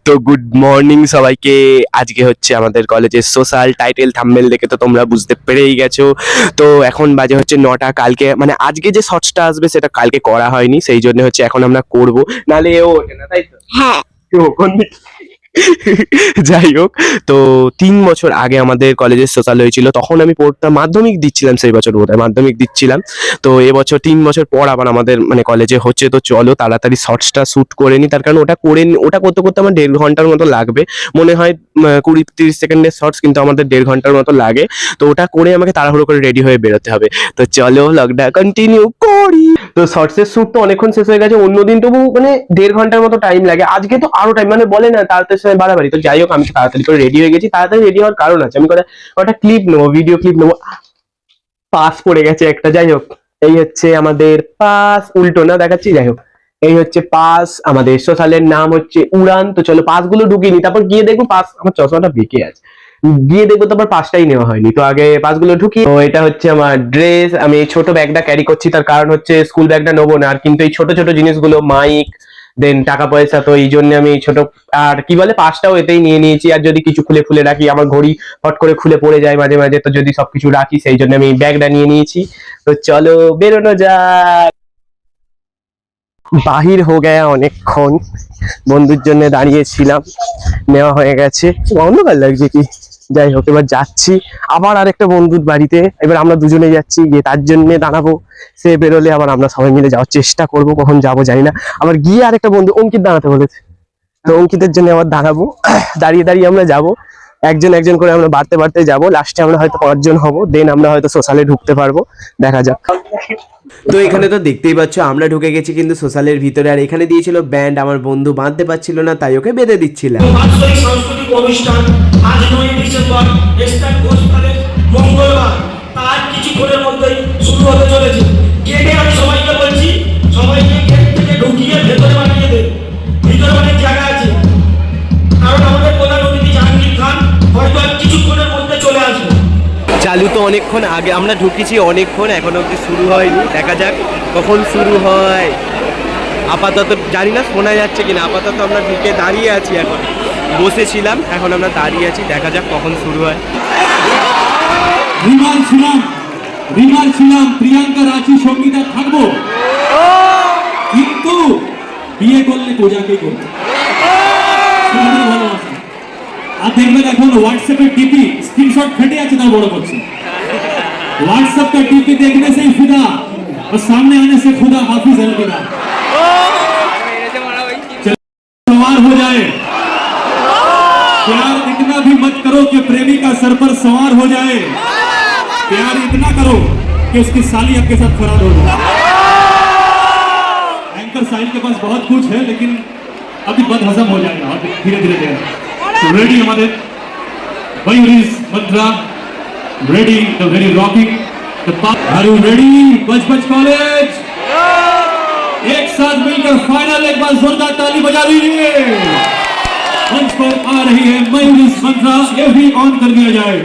তো good morning সবাইকে। আজকে হচ্ছে আমাদের কলেজের সোশ্যাল, টাইটেল থাম্বনেল দেখে তো তোমরা বুঝতে পেরেই গেছো। তো এখন বাজে হচ্ছে 9টা। কালকে মানে আজকে যে শর্টসটা আসবে সেটা কালকে করা হয়নি, সেই জন্য হচ্ছে এখন আমরা করব, নালে ও ওঠে না, তাই তো? হ্যাঁ। তো কোন দিক যাই হোক, তো 3 বছর আগে আমাদের কলেজের সোশ্যাল হয়েছিল, তখন আমি পড়তাম, মাধ্যমিক দিচ্ছিলাম সেই বছর, বোধহয় মাধ্যমিক দিচ্ছিলাম। তো এবছর 3 বছর পর আবার আমাদের মানে কলেজে হচ্ছে, তো চলো তাড়াতাড়ি শর্টসটা শ্যুট করে নিই। তার কারণ ওটা করতে করতে আমার 1.5 ঘন্টার মতো লাগবে মনে হয়। 20-30 সেকেন্ডের শর্টস, কিন্তু আমাদের 1.5 ঘন্টার মতো লাগে। তো ওটা করে আমাকে তাড়াহুড়ো করে রেডি হয়ে বেরোতে হবে। তো চলো লগটা কন্টিনিউ করি। তো শর্টসের শ্যুট তো অনেকক্ষণ শেষ হয়ে গেছে, অন্যদিন তবু মানে 1.5 ঘন্টার মতো টাইম লাগে, আজকে তো আরো টাইম, মানে বলে না তাড়াতাড়ি সময় বাড়াবাড়ি। তো যাই হোক, আমি তাড়াতাড়ি করে রেডি হয়ে গেছি। তাড়াতাড়ি রেডি হওয়ার কারণ আছে, আমি কটা ক্লিপ নেবো, ভিডিও ক্লিপ নেবো। পাস পড়ে গেছে একটা, যাই হোক। এই হচ্ছে আমাদের পাস, উল্টো না দেখাচ্ছি, যাই হোক। এই হচ্ছে পাস, আমাদের সোশ্যালের নাম হচ্ছে উড়ান। তো চলো পাসগুলো ঢুকিয়ে নি, তারপর গিয়ে দেখবো পাস, আমার চশমাটা বেঁকে আছে, গিয়ে দেখবো তারপর পাসটাই নেওয়া হয়নি। তো আগে পাসগুলো ঢুকি। তো এটা হচ্ছে আমার ড্রেস, আমি এই ছোট ব্যাগটা ক্যারি করছি, তার কারণ হচ্ছে স্কুল ব্যাগটা নেবো না, আর কিন্তু এই ছোট ছোট জিনিসগুলো, মাইক, দেন টাকা পয়সা, তো এই জন্য আমি ছোট, আর কি বলে, পাসটাও এতেই নিয়ে নিয়েছি। আর যদি কিছু খুলে খুলে রাখি, আমার ঘড়ি হট করে খুলে পড়ে যায় মাঝে মাঝে, তো যদি সবকিছু রাখি, সেই জন্য আমি ব্যাগটা নিয়ে নিয়েছি। তো চলো বেরোনো যাক। বাহির হয়ে গেয়া অনেকক্ষণ, বন্ধুর জন্য দাঁড়িয়েছিলাম, নেওয়া হয়ে গেছে। অন্ধকার লাগছে কি, যাই হোক, এবার যাচ্ছি আবার আরেকটা বন্ধুর বাড়িতে। এবার আমরা দুজনে যাচ্ছি, গিয়ে তার জন্য দাঁড়াবো, সে বেরোলে আবার আমরা সবাই মিলে যাওয়ার চেষ্টা করব, কখন যাবো জানি না। আবার গিয়ে আরেকটা বন্ধু অঙ্কিত দাঁড়াতে বলেছে, তো অঙ্কিতের জন্য আবার দাঁড়াবো। দাঁড়িয়ে দাঁড়িয়ে আমরা যাব, একজন একজন করে আমরা বাড়তে বাড়তে যাব, লাস্টে আমরা হয়তো 5 জন হব, দেন আমরা হয়তো সোশ্যালে ঢুকতে পারবো, দেখা যাক। তো এখানে তো দেখতেই পাচ্ছ আমরা ঢুকে গেছি কিন্তু সোশ্যালের ভিতরে, আর এখানে দিয়েছিল ব্যান্ড, আমার বন্ধু বাঁধতে পারছিল না, তাই ওকে বেঁধে দিচ্ছিলাম। সাংস্কৃতিক অনুষ্ঠান আজ 9 ডিসেম্বর স্টার গোস্তালে মঙ্গলবার, তার কিছুক্ষণের মধ্যেই শুরু হতে চলেছে। গেটে আমি সবাইকে বলছি, সবাইকে গেট থেকে ঢুকিয়ে ভেতরে বানিয়ে দেন, ভিতরে অনেক জায়গা আছে, কারণ আমাদের প্রধান অতিথি জাহাঙ্গীর খান হয়তো আর কিছুক্ষণের মধ্যে চলে আসবে। চালু তো অনেকক্ষণ আগে আমরা ঢুকেছি, অনেকক্ষণ এখনো অব্দি শুরু হয়নি, দেখা যাক কখন শুরু হয়। আপাতত জানি না শোনা যাচ্ছে কিনা, আপাতত আমরা ঢুকে দাঁড়িয়ে আছি, এখন বসেছিলাম, এখন আমরা দাঁড়িয়ে আছি, দেখা যাক কখন শুরু হয়। রিমাল ছিলাম প্রিয়াঙ্কা রাঁচি সঙ্গীতা থাকবো, কিন্তু বিয়ে করলে কোজাকেই করবো। ভালোবাসা আর দেখবেন এখন হোয়াটসঅ্যাপের টিপি स्क्रीनशॉट ফেটে আছে, তাও বড় করছে। व्हाट्सएप का टीपी देखने से ही फिदा और सामने आने से खुदा हाफिज अलविदा। सवार हो जाए, प्यार इतना भी मत करो कि प्रेमी का सर पर सवार हो जाए, प्यार इतना करो कि उसकी साली आपके साथ फरार हो जाए। एंकर साहिल के पास बहुत कुछ है, लेकिन अभी बदहजम हो जाएगा धीरे धीरे धीरे। तो रेडी हमारे मयूरीज मंत्रा, ready the very rocking the path. Are you ready बचपन कॉलेज? एक साथ मिलकर फाइनल एक बार जोरदार ताली बजा लीजिए। मंच पर आ रही है मयूरी मंत्रा, ये भी ऑन कर दिया जाए।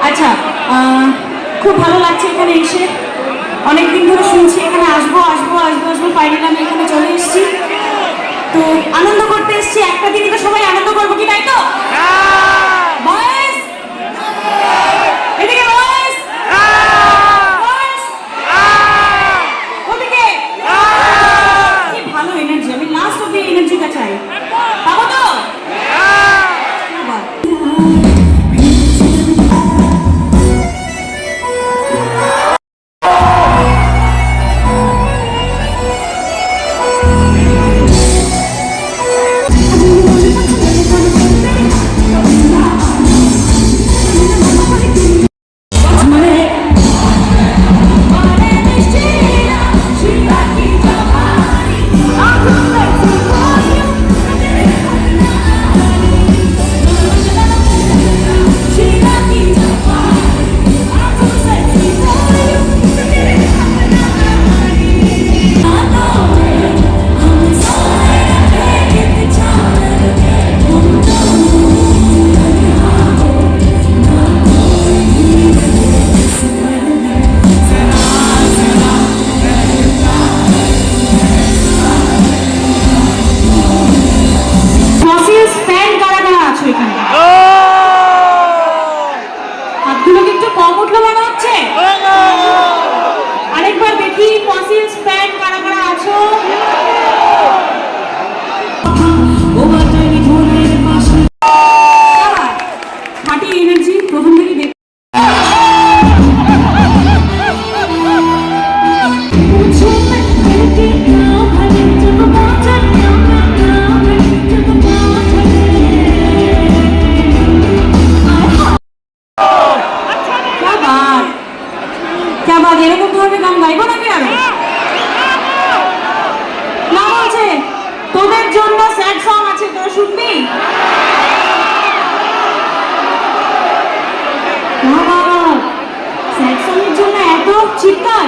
আচ্ছা, খুব ভালো লাগছে এখানে এসে, অনেকদিন ধরে শুনছি এখানে আসবো আসবো আসবো আসবো, ফাইনালি আমি এখানে চলে এসেছি। তো আনন্দ করতে এসেছি, একটা দিনই তো সবাই আনন্দ করবো, কি তাই তো? বয়েস এদিকে, বয়েস ওদিকে, কি ভালো এনার্জি, আমি লাস্ট অব্দি এনার্জিটা চাই, পাবো তো? চিৎকার?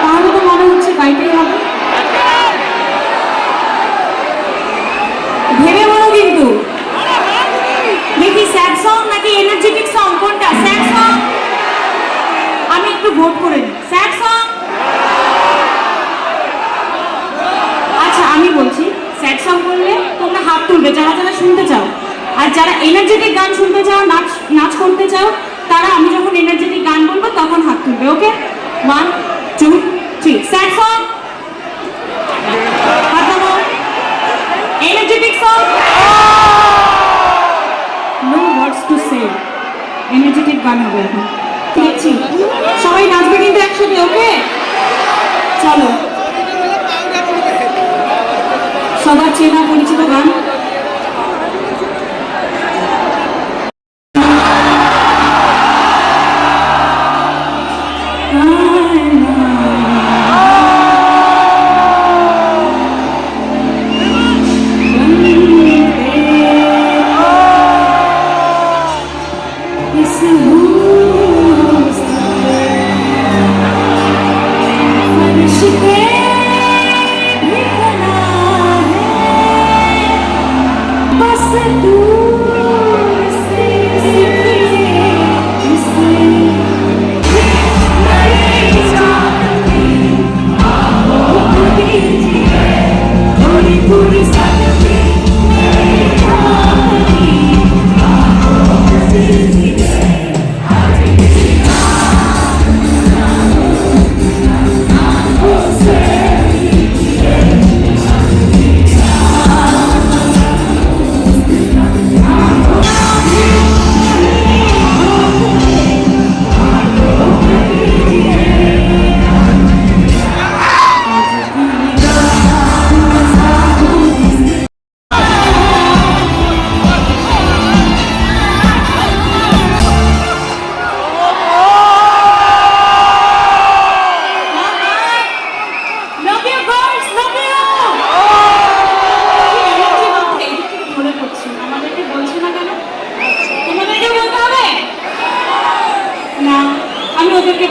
তাহলে তো মনে হচ্ছে গাইতেই হবে। ভেবে বলো কিন্তু। দেখি স্যাড সং নাকি এনার্জেটিক সং, কোনটা? Sad song? আমি একটু ভোট করে নিই। Sad song? আচ্ছা আমি বলছি, স্যাড সং বললে তোমরা হাত তুলবে যারা যারা শুনতে চাও, আর যারা এনার্জেটিক গান শুনতে চাও, নাচ নাচ করতে চাও, তারা আমি যখন এনার্জেটিক গান বলবো তখন হাত তুলবে। ওকে, 1 2 3। Sad song? হাত নামাও। Energetic song? No words to say. Energetic গান হবে এখন। দেখছি সবাই নাচবে কিন্তু একসাথে। ওকে চলো, সবার চেনা পরিচিত গান।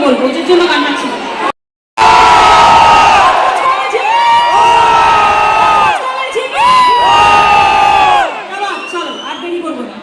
বলবো ওদের জন্য গান ছিল। চলো আর দেরি করবো না।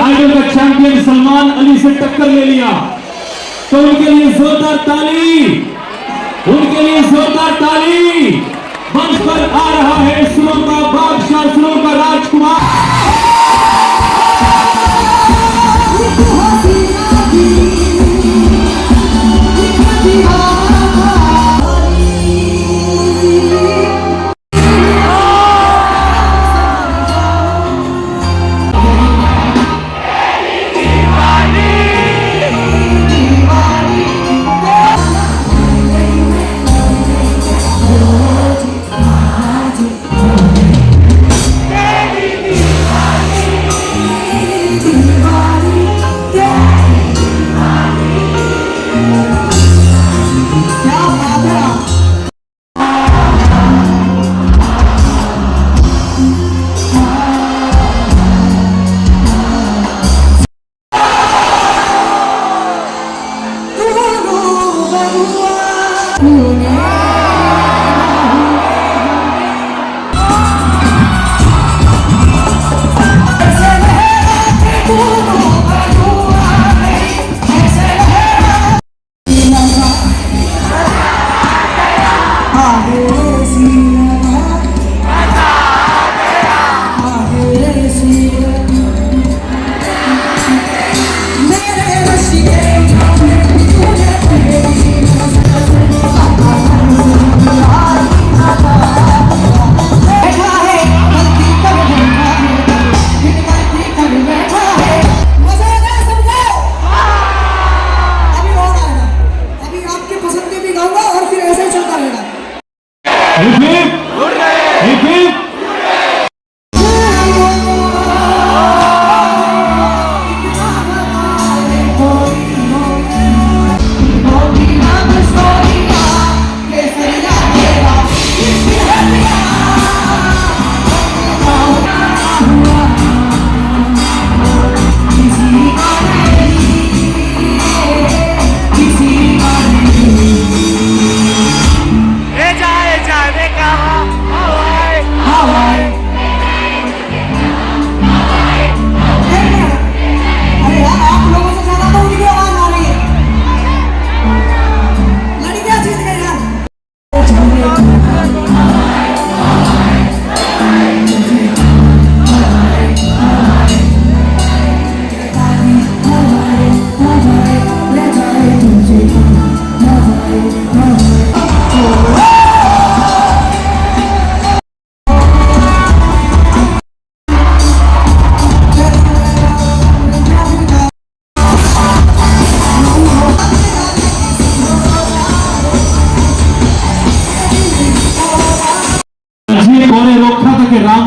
आइडल का चैंपियन सलमान अली से टक्कर ले लिया, तो उनके लिए जोरदार ताली, उनके लिए जोरदार ताली। मंच पर आ रहा है सुरों का बादशाह, सुरों का राजकुमार।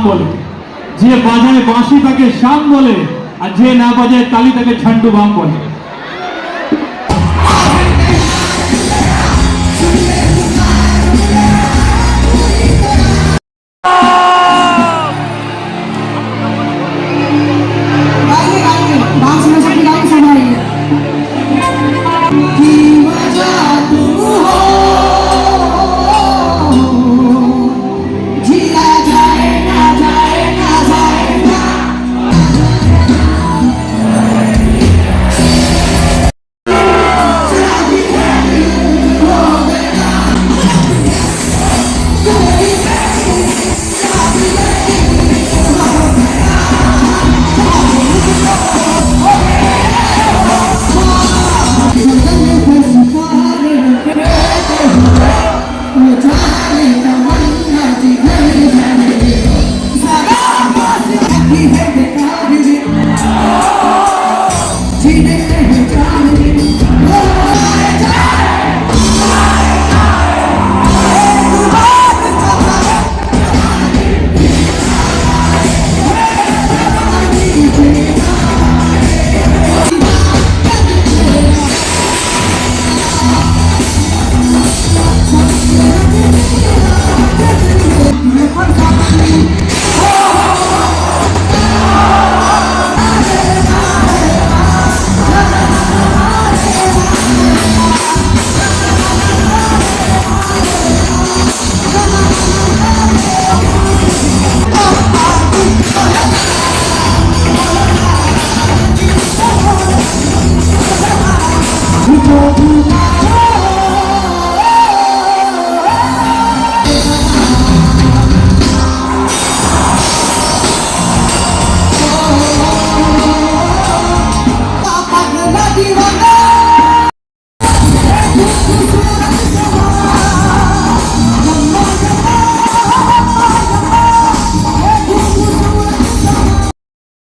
বলে, যে বাজায় বাঁশি তাকে শাম বলে, আর যে না বাজায় তালি তাকে ঝান্ডু বাম বলে। डांस में सबकी गाड़ी संभालिए की मजा तुम हो जिया जाए ना जाए ना जाए ना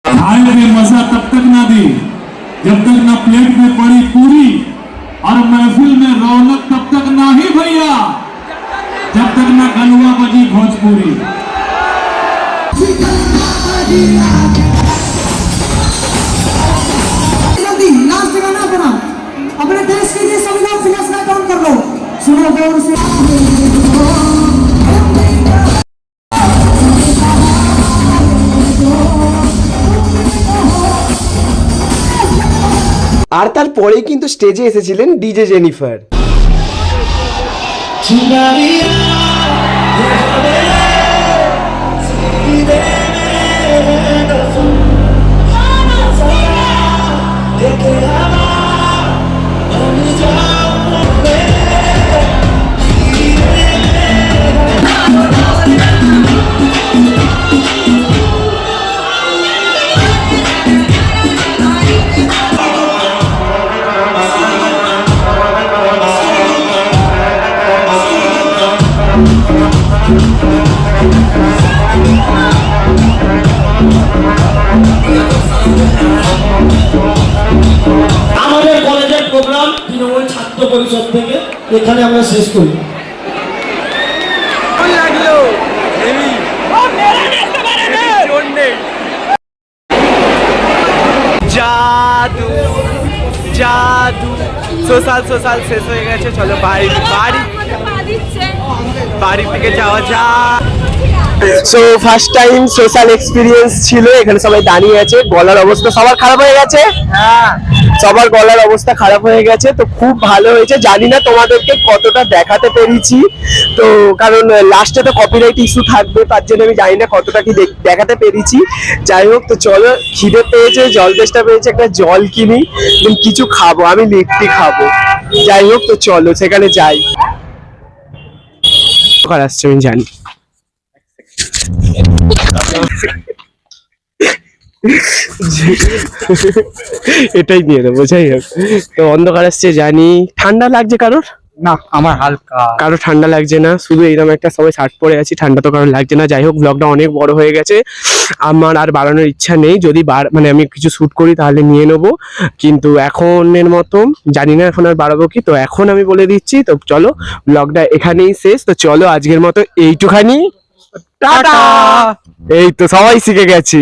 खाए में मजा तब तक ना दी जब तक ना प्लेट में पड़ी पूरी, और महफिल में रौनक तब तक ना ही भैया जब तक ना गलुआ बजी भोजपुरी। जल्दी लास्ट गाना अपना अपने देश के लिए सभी लोग फ्लैश लाइट ऑन कर लो सुनो गौर से আর তারপরেই কিন্তু স্টেজে এসেছিলেন ডিজে জেনিফার। আমাদের কলেজের প্রোগ্রাম তৃণমূল ছাত্র পরিষদ থেকে এখানে আমরা শেষ করি। জাদু জাদু সোশ্যাল শেষ হয়ে গেছে, চলো বাড়ি থেকে যাওয়া যাক। So first time social experience ছিল, এখানে সবাই দাঁড়িয়ে আছে, গলার অবস্থা সবার খারাপ হয়ে গেছে। সবার গলার অবস্থা খারাপ হয়ে গেছে, তো খুব ভালো হয়েছে। জানি না তোমাদেরকে কতটা দেখাতে পেরেছি, তো কারণ লাস্টে তো কপিরাইট ইস্যু থাকবে, তার জন্য আমি জানি না কতটা কি দেখাতে পেরেছি। যাই হোক, তো চলো, খিদে পেয়েছে, জল তেষ্টা পেয়েছে, একটা জল কিনি, কিছু খাবো, আমি লিট্টি খাবো। যাই হোক, তো চলো সেখানে যাই। আসছে আমি জানি। এটাই নিয়ে নেবো। যাই হোক, তো অন্ধকার আসছে জানি। ঠান্ডা লাগছে কারোর? না, আমার হালকা। কারো ঠান্ডা লাগছে না, শুধু এইরকম একটা সবাই শার্ট পরে আছি, ঠান্ডা তো কারোর লাগছে না। যাই হোক, ব্লগটা অনেক বড় হয়ে গেছে, আমার আর বাড়ানোর ইচ্ছা নেই। যদি মানে আমি কিছু শ্যুট করি তাহলে নিয়ে নেবো, কিন্তু এখনের মতো জানি না এখন আর বাড়াবো কি। তো এখন আমি বলে দিচ্ছি, তো চলো ব্লগটা এখানেই শেষ। তো চলো আজকের মতো এইটুখানি। টাটা। এই তো সবাই শিখে গেছে।